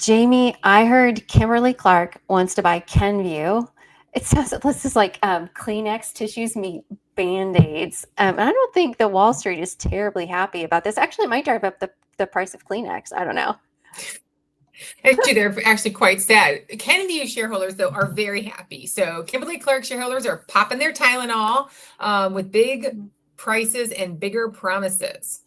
Jamie, I heard Kimberly-Clark wants to buy Kenvue. It says this is like Kleenex tissues meet Band-Aids. And I don't think the Wall Street is terribly happy about this. Actually, it might drive up the price of Kleenex. I don't know. Actually, they're actually quite sad. Kenvue shareholders, though, are very happy. So Kimberly-Clark shareholders are popping their Tylenol with big prices and bigger promises.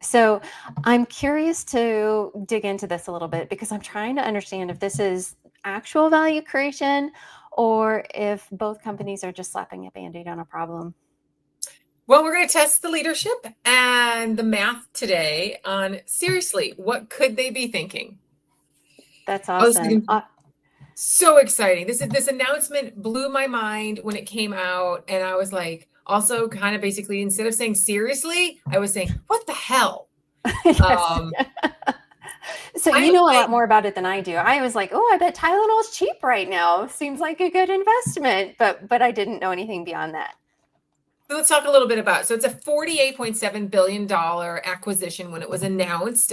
So I'm curious to dig into this a little bit because I'm trying to understand if this is actual value creation or if both companies are just slapping a Band-Aid on a problem. Well, we're going to test the leadership and the math today on seriously, what could they be thinking? That's awesome. So exciting. This announcement blew my mind when it came out. And I was like, also kind of basically, instead of saying seriously, I was saying, what the hell? So you know a lot more about it than I do. I was like, oh, I bet Tylenol's cheap right now. Seems like a good investment, but I didn't know anything beyond that. So let's talk a little bit about it. So it's a $48.7 billion acquisition when it was announced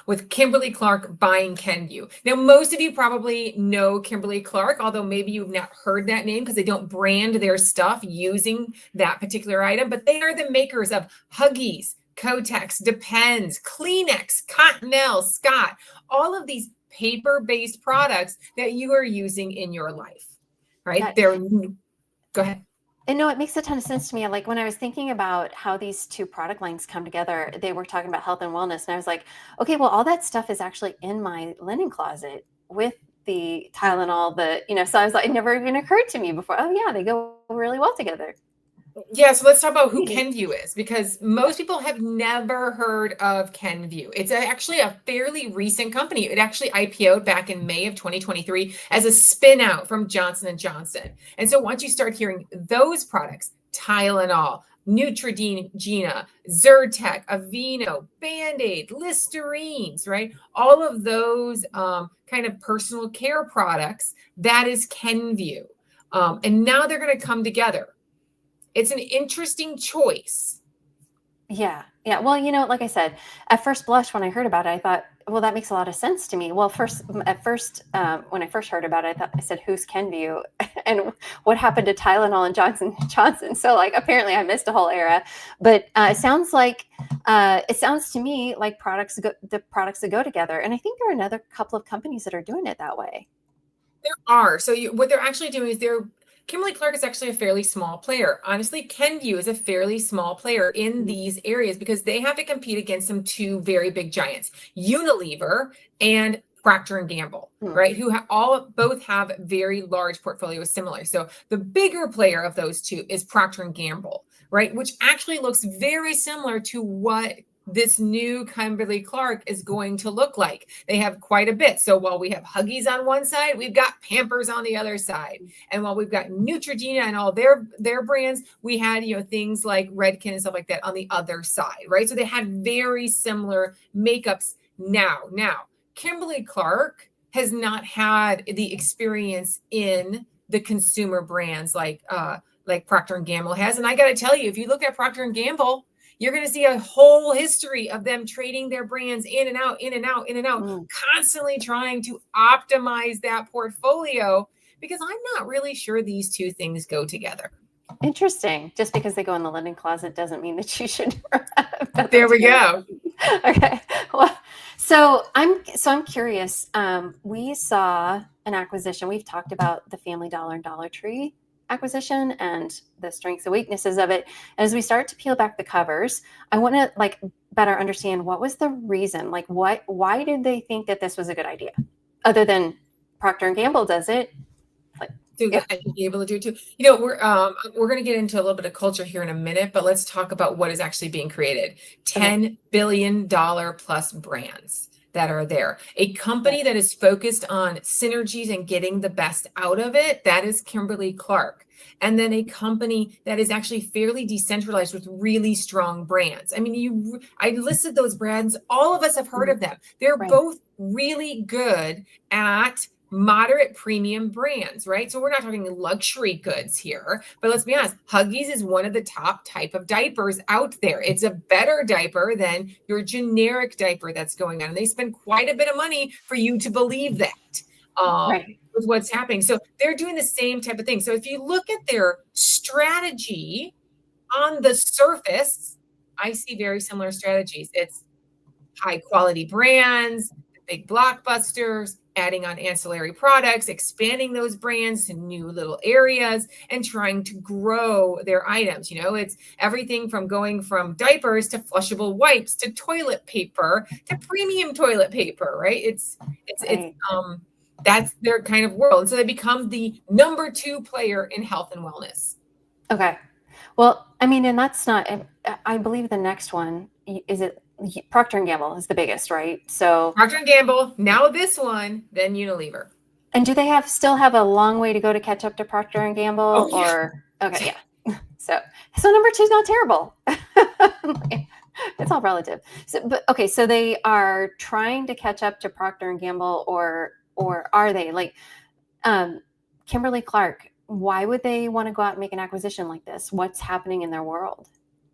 with Kimberly-Clark buying Kenvue. Now, most of you probably know Kimberly-Clark, although maybe you've not heard that name because they don't brand their stuff using that particular item, but they are the makers of Huggies, Kotex, Depends, Kleenex, Cottonelle, Scott, all of these paper-based products that you are using in your life, right? Go ahead. And no, it makes a ton of sense to me. Like when I was thinking about how these two product lines come together, they were talking about health and wellness. And I was like, okay, well, all that stuff is actually in my linen closet with the Tylenol, so I was like, it never even occurred to me before. Oh yeah, they go really well together. Yeah, so let's talk about who Kenvue is, because most people have never heard of Kenvue. It's actually a fairly recent company. It actually IPO'd back in May of 2023 as a spin out from Johnson & Johnson. And so once you start hearing those products, Tylenol, Neutrogena, Zyrtec, Aveeno, Band-Aid, Listerines, right? All of those kind of personal care products, that is Kenvue. And now they're going to come together. It's an interesting choice. Yeah. Well, like I said, at first blush, when I heard about it, I thought, well, that makes a lot of sense to me. Well, when I first heard about it, I said, who's Kenvue? And what happened to Tylenol and Johnson & Johnson? So apparently I missed a whole era, but it sounds to me like the products that go together. And I think there are another couple of companies that are doing it that way. There are. So what they're actually doing is Kimberly-Clark is actually a fairly small player. Honestly, Kenvue is a fairly small player in these areas because they have to compete against some two very big giants, Unilever and Procter & Gamble, right? Who both have very large portfolios similar. So the bigger player of those two is Procter & Gamble, right? Which actually looks very similar to what this new Kimberly-Clark is going to look like. They have quite a bit. So while we have Huggies on one side, we've got Pampers on the other side. And while we've got Neutrogena and all their brands, we had, things like Redken and stuff like that on the other side, right? So they had very similar makeups now. Now, Kimberly-Clark has not had the experience in the consumer brands like Procter & Gamble has. And I got to tell you, if you look at Procter & Gamble, you're going to see a whole history of them trading their brands in and out, constantly trying to optimize that portfolio, because I'm not really sure these two things go together. Interesting. Just because they go in the linen closet doesn't mean that you should. There we go. Okay. Well, so I'm curious. We saw an acquisition. We've talked about the Family Dollar and Dollar Tree acquisition and the strengths and weaknesses of it. As we start to peel back the covers, I want to better understand what was the reason, why did they think that this was a good idea, other than Procter & Gamble does it. I should be able to do it too. We're going to get into a little bit of culture here in a minute, but let's talk about what is actually being created. $10 billion plus brands that are there. A company that is focused on synergies and getting the best out of it, that is Kimberly-Clark. And then a company that is actually fairly decentralized with really strong brands. I mean, I listed those brands. All of us have heard of them. They're both really good at moderate premium brands, right? So we're not talking luxury goods here, but let's be honest, Huggies is one of the top type of diapers out there. It's a better diaper than your generic diaper that's going on. And they spend quite a bit of money for you to believe that. Right. With what's happening. So they're doing the same type of thing. So if you look at their strategy on the surface, I see very similar strategies. It's high quality brands, big blockbusters, adding on ancillary products, expanding those brands to new little areas, and trying to grow their items. It's everything from going from diapers to flushable wipes to toilet paper to premium toilet paper, right? It's Right. that's their kind of world. And so they become the number 2 player in health and wellness. Okay. Well, I mean, and that's not, I believe the next one is it Procter and Gamble is the biggest, right? So, Procter and Gamble, now this one, then Unilever. and do they still have a long way to go to catch up to Procter and Gamble? Oh, yeah. Or okay, yeah. So number 2 is not terrible. It's all relative. So, but okay, so they are trying to catch up to Procter and Gamble, or are they like Kimberly-Clark? Why would they want to go out and make an acquisition like this? What's happening in their world?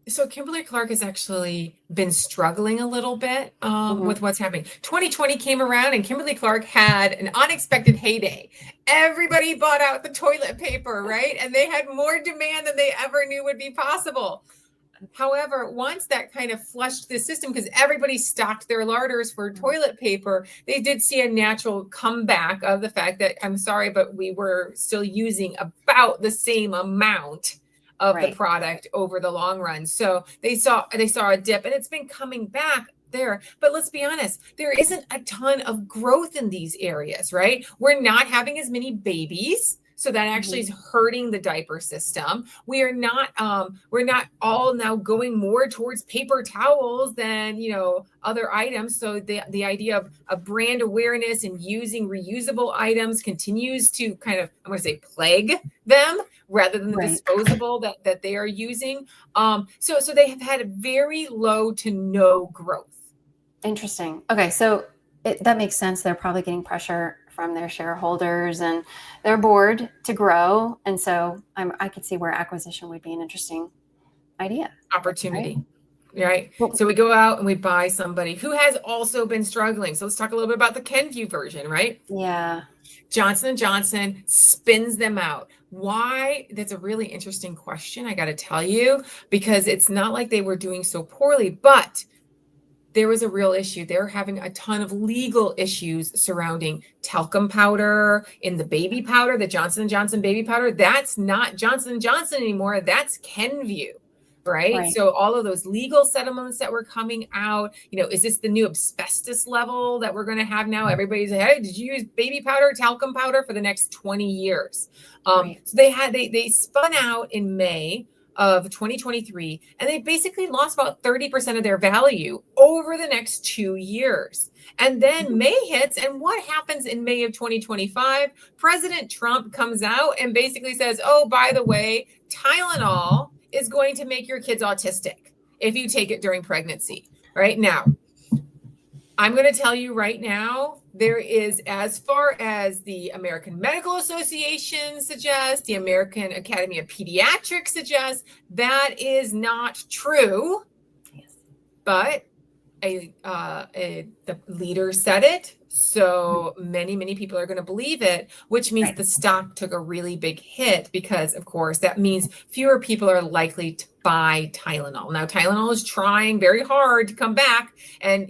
So Kimberly-Clark has actually been struggling a little bit Mhm. with what's happening. 2020 came around and Kimberly-Clark had an unexpected heyday. Everybody bought out the toilet paper, right? And they had more demand than they ever knew would be possible. However, once that kind of flushed the system, because everybody stocked their larders for toilet paper, they did see a natural comeback of the fact that, I'm sorry, but we were still using about the same amount of the Right. product over the long run. So they saw a dip, and it's been coming back there. But let's be honest, there isn't a ton of growth in these areas, right? We're not having as many babies. So that actually is hurting the diaper system. We're not all now going more towards paper towels than, other items. So the idea of brand awareness and using reusable items continues to kind of, I'm going to say, plague them rather than the Right. disposable that they are using. So they have had very low to no growth. Interesting. Okay, so that makes sense. They're probably getting pressure from their shareholders and their board to grow, and so I could see where acquisition would be an interesting idea. Opportunity. Right. Well, So we go out and we buy somebody who has also been struggling. So let's talk a little bit about the Kenvue version, right? yeah. Johnson & Johnson spins them out. Why? That's a really interesting question, I got to tell you, because it's not like they were doing so poorly, but there was a real issue. They're having a ton of legal issues surrounding talcum powder in the baby powder, the Johnson & Johnson baby powder. That's not Johnson & Johnson anymore. That's Kenvue. Right. Right. So all of those legal settlements that were coming out, is this the new asbestos level that we're going to have now? Everybody's like, hey, did you use baby powder, talcum powder for the next 20 years? Right. So they spun out in May of 2023, and they basically lost about 30% of their value over the next 2 years. And then May hits, and what happens in May of 2025? President Trump comes out and basically says, oh, by the way, Tylenol is going to make your kids autistic if you take it during pregnancy. Right now, I'm going to tell you right now, there is, as far as the American Medical Association suggests, the American Academy of Pediatrics suggests, that is not true. Yes. But the leader said it, so many people are going to believe it, which means the stock took a really big hit because, of course, that means fewer people are likely to buy Tylenol. Now, Tylenol is trying very hard to come back, and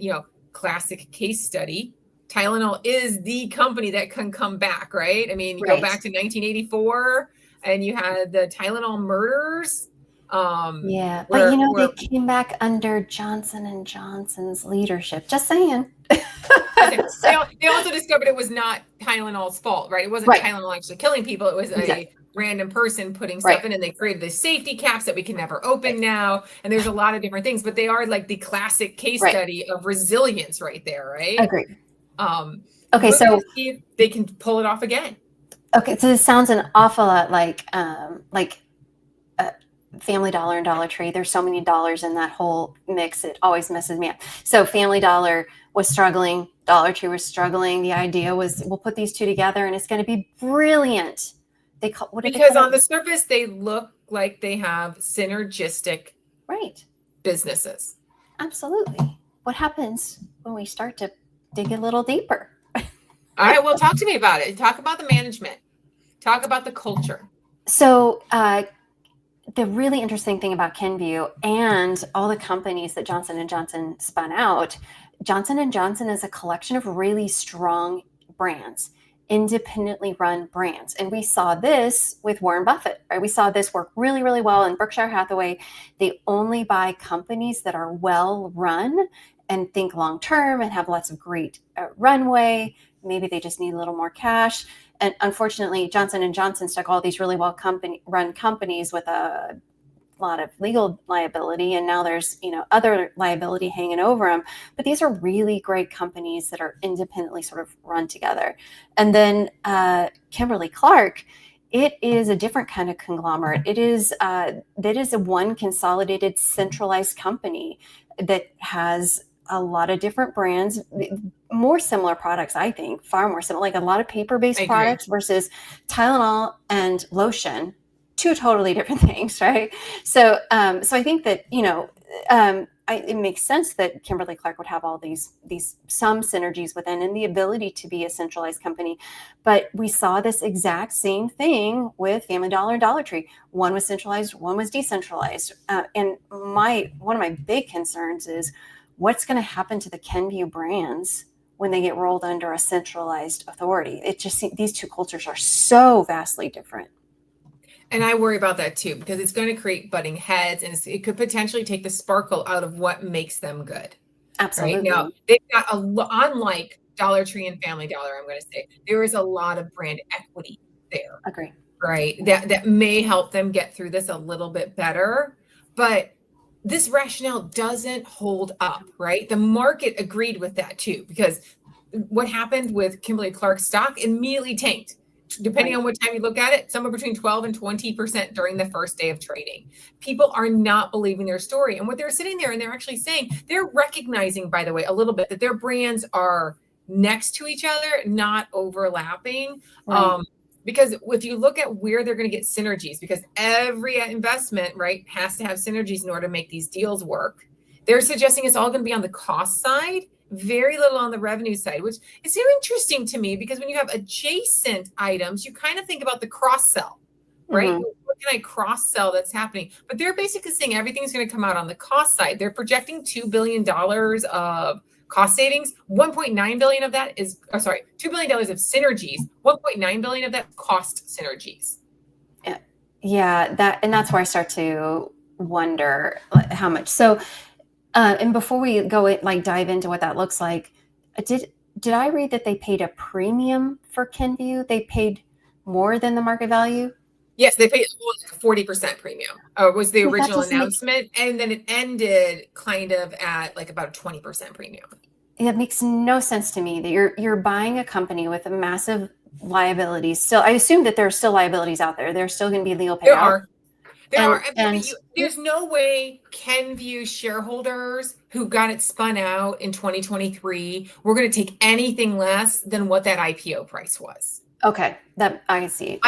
classic case study, Tylenol is the company that can come back, right? I mean, you go back to 1984 and you had the Tylenol murders. Yeah, but they came back under Johnson & Johnson's leadership. Just saying. They also discovered it was not Tylenol's fault, right? It wasn't Tylenol actually killing people. It was a random person putting stuff in, and they created the safety caps that we can never open now. And there's a lot of different things, but they are like the classic case study of resilience right there, right? Agreed. Okay, so see if they can pull it off again. Okay, so this sounds an awful lot like Family Dollar and Dollar Tree. There's so many dollars in that whole mix. It always messes me up. So Family Dollar was struggling. Dollar Tree was struggling. The idea was we'll put these two together and it's going to be brilliant. What did they Because call on it? the surface, they look like they have synergistic Right. businesses. Absolutely. What happens when we start to dig a little deeper? All right, well, talk to me about it. Talk about the management. Talk about the culture. So, the really interesting thing about Kenvue and all the companies that Johnson & Johnson spun out, Johnson & Johnson is a collection of really strong brands, independently run brands. And we saw this with Warren Buffett, right? We saw this work really, really well in Berkshire Hathaway. They only buy companies that are well run and think long term and have lots of great runway. Maybe they just need a little more cash. And unfortunately, Johnson & Johnson stuck all these really well run companies with a lot of legal liability, and now there's other liability hanging over them. But these are really great companies that are independently sort of run together. And then Kimberly-Clark, it is a different kind of conglomerate. That is a one consolidated centralized company that has a lot of different brands, more similar products, I think, far more similar, like a lot of paper-based products versus Tylenol and lotion, two totally different things, right? So I think that, it makes sense that Kimberly-Clark would have all these some synergies within and the ability to be a centralized company. But we saw this exact same thing with Family Dollar and Dollar Tree. One was centralized, one was decentralized. And one of my big concerns is what's going to happen to the Kenvue brands when they get rolled under a centralized authority. It just, these two cultures are so vastly different. And I worry about that too, because it's going to create butting heads and it could potentially take the sparkle out of what makes them good. Absolutely. Right now, they've got unlike Dollar Tree and Family Dollar, I'm going to say, there is a lot of brand equity there. Agree. Right. That may help them get through this a little bit better. But this rationale doesn't hold up, right? The market agreed with that too, because what happened with Kimberly-Clark stock immediately tanked. Depending on what time you look at it, somewhere between 12 and 20% during the first day of trading. People are not believing their story. And what they're sitting there and they're actually saying, they're recognizing, by the way, a little bit that their brands are next to each other, not overlapping. Right. Because if you look at where they're going to get synergies, because every investment, right, has to have synergies in order to make these deals work. They're suggesting it's all going to be on the cost side, very little on the revenue side, which is very interesting to me because when you have adjacent items, you kind of think about the cross sell, right? Mm-hmm. What can I cross sell that's happening? But they're basically saying everything's going to come out on the cost side. They're projecting $2 billion of cost savings. 1.9 billion of that is, $2 billion of synergies. 1.9 billion of that cost synergies. Yeah, that's where I start to wonder how much. So, and before we go dive into what that looks like, did I read that they paid a premium for Kenvue? They paid more than the market value? Yes, they paid a 40% premium. Was the original announcement, and then it ended kind of at like about a 20% premium. It makes no sense to me that you're buying a company with a massive liabilities. Still, I assume that there are still liabilities out there. There's still going to be legal payout. There are. There's no way Kenvue shareholders who got it spun out in 2023 were going to take anything less than what that IPO price was. Okay, that I see.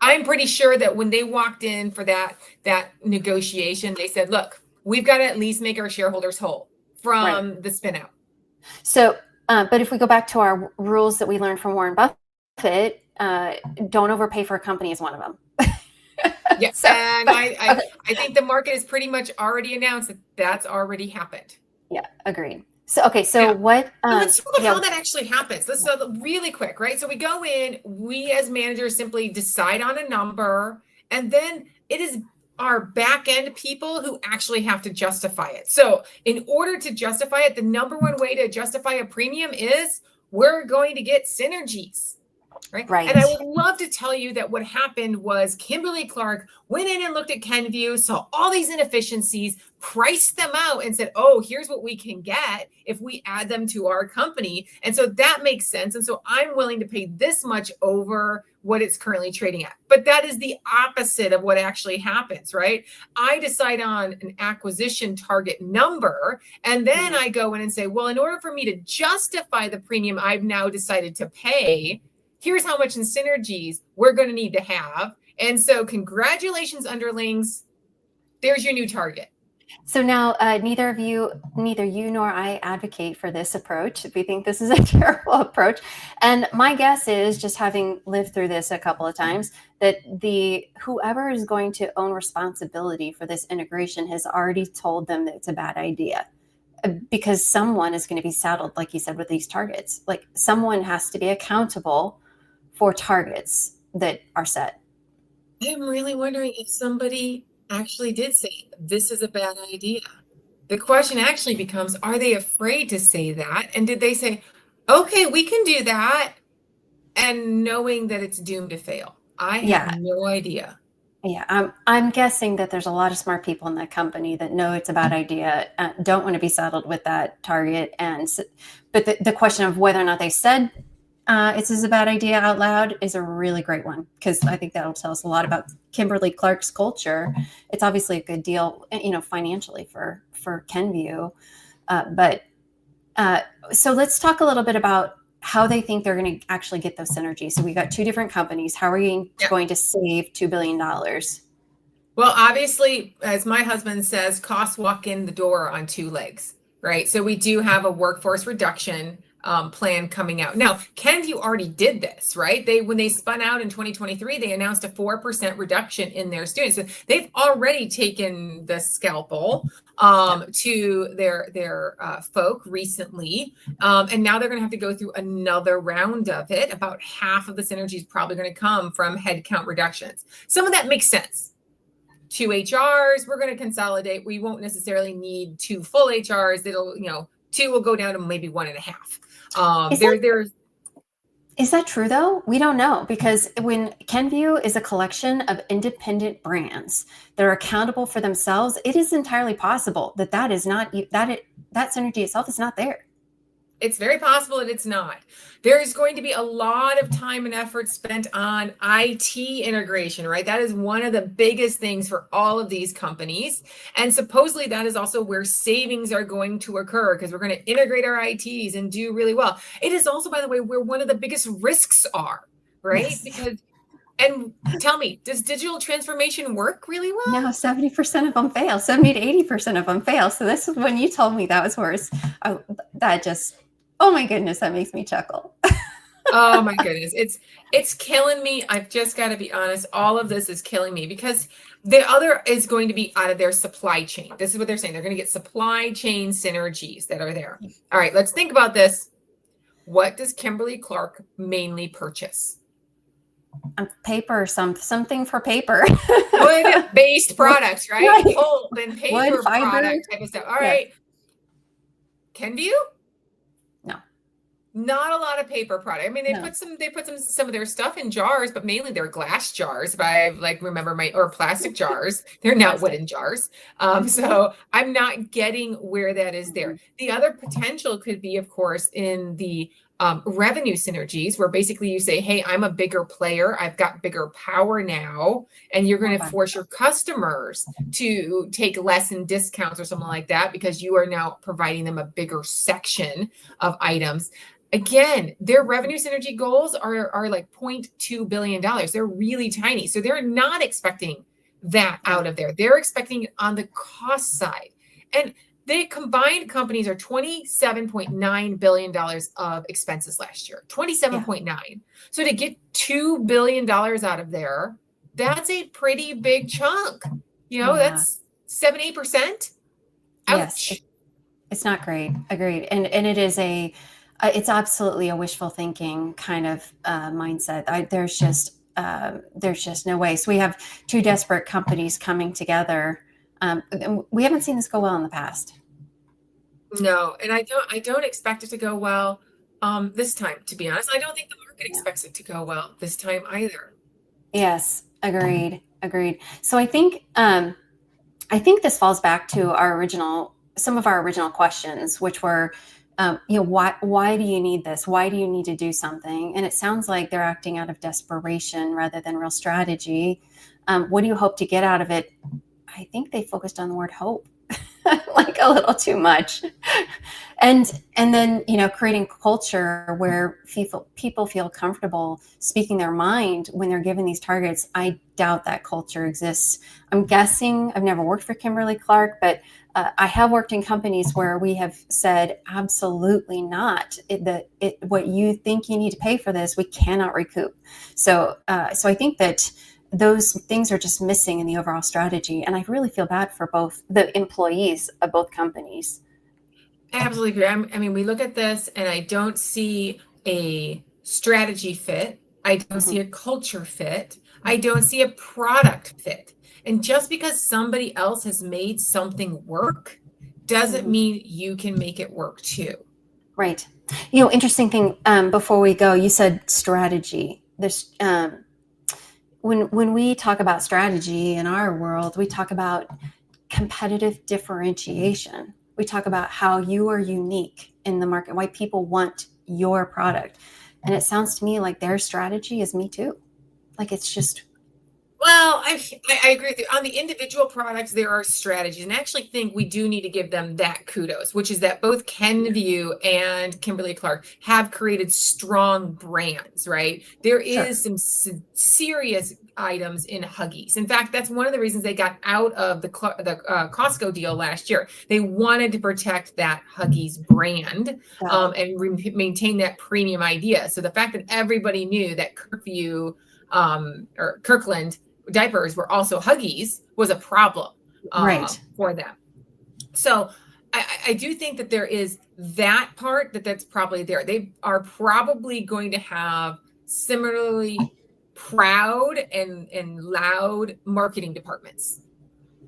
I'm pretty sure that when they walked in for that negotiation, they said, "Look, we've got to at least make our shareholders whole from the spin out." So, but if we go back to our rules that we learned from Warren Buffett, don't overpay for a company is one of them. Yes, so, and I think the market has pretty much already announced that that's already happened. Yeah, agreed. So, okay, so what? Let's talk about how that actually happens. Let's really quick, right? So we go in, we as managers simply decide on a number, and then it is our back end people who actually have to justify it. So in order to justify it, the number one way to justify a premium is we're going to get synergies. Right. And I Right. would love to tell you that what happened was Kimberly-Clark went in and looked at Kenvue, saw all these inefficiencies, priced them out, and said, oh, here's what we can get if we add them to our company. And so that makes sense. And so I'm willing to pay this much over what it's currently trading at. But that is the opposite of what actually happens, right? I decide on an acquisition target number, and then I go in and say, well, in order for me to justify the premium I've now decided to pay, here's how much in synergies we're going to need to have. And so congratulations, underlings. There's your new target. So now, neither you nor I advocate for this approach. We think this is a terrible approach. And my guess is, just having lived through this a couple of times, that whoever is going to own responsibility for this integration has already told them that it's a bad idea, because someone is going to be saddled, like you said, with these targets. Like, someone has to be accountable for targets that are set. I'm really wondering if somebody actually did say this is a bad idea. The question actually becomes, are they afraid to say that? And did they say, okay, we can do that, and knowing that it's doomed to fail? I have no idea. Yeah, I'm guessing that there's a lot of smart people in that company that know it's a bad idea, don't want to be saddled with that target. But the question of whether or not they said this is a bad idea out loud is a really great one, because I think that'll tell us a lot about Kimberly-Clark's culture. It's obviously a good deal, financially for Kenvue. So let's talk a little bit about how they think they're going to actually get those synergies. So we got two different companies. How are you going to save $2 billion? Well, obviously, as my husband says, costs walk in the door on two legs, right? So we do have a workforce reduction plan coming out. Now, Kenvue already did this, right? When they spun out in 2023, they announced a 4% reduction in their students. So they've already taken the scalpel to their folk recently. And now they're going to have to go through another round of it. About half of the synergy is probably going to come from headcount reductions. Some of that makes sense. 2 HRs, we're going to consolidate. We won't necessarily need 2 full HRs. It'll, 2 will go down to maybe 1.5. Is that true though? We don't know, because when Kenvue is a collection of independent brands that are accountable for themselves, it is entirely possible that that synergy itself is not there. It's very possible that it's not. There is going to be a lot of time and effort spent on IT integration, right? That is one of the biggest things for all of these companies. And supposedly that is also where savings are going to occur, because we're going to integrate our ITs and do really well. It is also, by the way, where one of the biggest risks are, right? Yes. And tell me, does digital transformation work really well? No, 70% of them fail. 70 to 80% of them fail. So this is when you told me that was worse. Oh my goodness, that makes me chuckle. Oh my goodness. It's killing me. I've just got to be honest. All of this is killing me, because the other is going to be out of their supply chain. This is what they're saying. They're going to get supply chain synergies that are there. All right, let's think about this. What does Kimberly-Clark mainly purchase? Paper, something for paper. Wood-based products, right? Pulp and paper product type of stuff. All right. Kenvue? No. Not a lot of paper product. I mean, they put some of their stuff in jars, but mainly they're glass jars. If I remember or plastic jars. They're not wooden jars. So I'm not getting where that is there. The other potential could be, of course, in the revenue synergies, where basically you say, hey, I'm a bigger player. I've got bigger power now. And you're going to force your customers to take less in discounts or something like that, because you are now providing them a bigger section of items. Again, their revenue synergy goals are like $0.2 billion. They're really tiny. So they're not expecting that out of there. They're expecting it on the cost side. And the combined companies are $27.9 billion of expenses last year. 27.9. So to get $2 billion out of there, that's a pretty big chunk. That's 7-8%. Ouch. Yes, it's not great. Agreed. And it is it's absolutely a wishful thinking kind of mindset. There's just no way. So we have two desperate companies coming together. We haven't seen this go well in the past. No, and I don't expect it to go well this time, to be honest. I don't think the market expects it to go well this time either. Yes, agreed. So I think this falls back to some of our original questions, which were, why do you need this? Why do you need to do something? And it sounds like they're acting out of desperation rather than real strategy. What do you hope to get out of it? I think they focused on the word hope, like a little too much. And then, creating culture where people feel comfortable speaking their mind when they're given these targets. I doubt that culture exists. I'm guessing, I've never worked for Kimberly-Clark, but I have worked in companies where we have said, absolutely not. What you think you need to pay for this, we cannot recoup. So I think that those things are just missing in the overall strategy. And I really feel bad for both the employees of both companies. I absolutely agree. I mean, we look at this and I don't see a strategy fit. I don't see a culture fit. I don't see a product fit. And just because somebody else has made something work doesn't mean you can make it work too. Right. Interesting thing, before we go, you said strategy. There's, when we talk about strategy in our world, we talk about competitive differentiation. We talk about how you are unique in the market, why people want your product. And it sounds to me like their strategy is me too. Like it's just. Well, I agree with you. On the individual products, there are strategies. And I actually think we do need to give them that kudos, which is that both Kenvue and Kimberly-Clark have created strong brands, right? There is some serious items in Huggies. In fact, that's one of the reasons they got out of the Costco deal last year. They wanted to protect that Huggies brand and maintain that premium idea. So the fact that everybody knew that Kenvue or Kirkland diapers were also Huggies was a problem for them. So I do think that there is that part that's probably there. They are probably going to have similarly proud and loud marketing departments.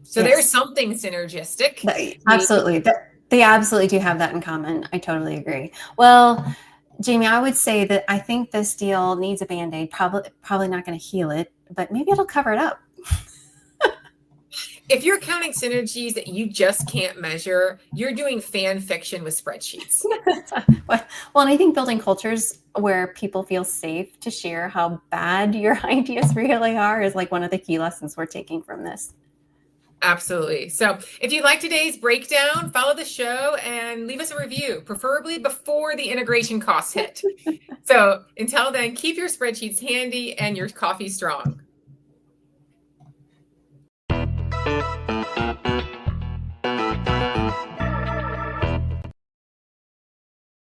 So there's something synergistic. Absolutely. They absolutely do have that in common. I totally agree. Well, Jamie, I would say that I think this deal needs a Band-Aid. Probably not going to heal it, but maybe it'll cover it up. If you're counting synergies that you just can't measure, you're doing fan fiction with spreadsheets. Well, and I think building cultures where people feel safe to share how bad your ideas really are is like one of the key lessons we're taking from this. Absolutely. So if you like today's breakdown, follow the show and leave us a review, preferably before the integration costs hit. So until then, keep your spreadsheets handy and your coffee strong.